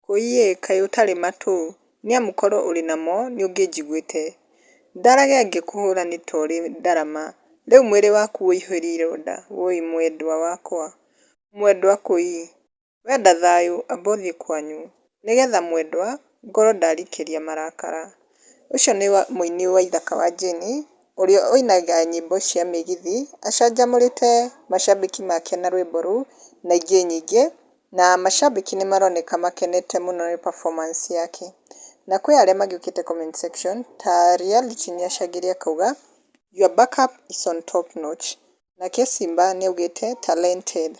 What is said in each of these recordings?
Kuiye kaĩ ũtarĩ matũ nĩamũkorwo ũrĩ namo nĩũngĩnjiguĩte ndarage ngĩkũhũra nĩ torĩ ndarama rĩu mwĩrĩ waku wũihũire ironda woi mwendwa wakwa mwendwa kũi wenda thayũ amba ũthiĩ kwanyu nĩgetha mwendwa ngorwo ndarikĩria marakara. Ũcio nĩ mũini Waithaka wa Jane ũrĩa ũinaga nyĩmbo cia mĩgithi acanjamũrĩte macambĩki make na rwĩmbo rũu na ingĩ nyingĩ na macambĩki nĩmaroneka makenete mũno nĩ performance yake. Na kwĩ arĩa magĩũkĩte comment section ta Reality nĩacangĩre akauga your backup is on top notch. Nake Simba nĩaugĩte talented.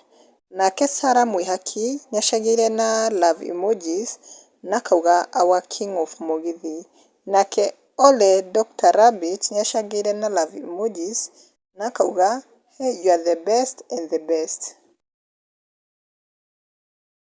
Nake Sarah Mwĩhaki nĩacangĩire na love emojis na akauga our king of mũgithi. Nake Ole Dr. Rabbit nĩacangĩire na love emojis na akauga hey, you are the best and the best.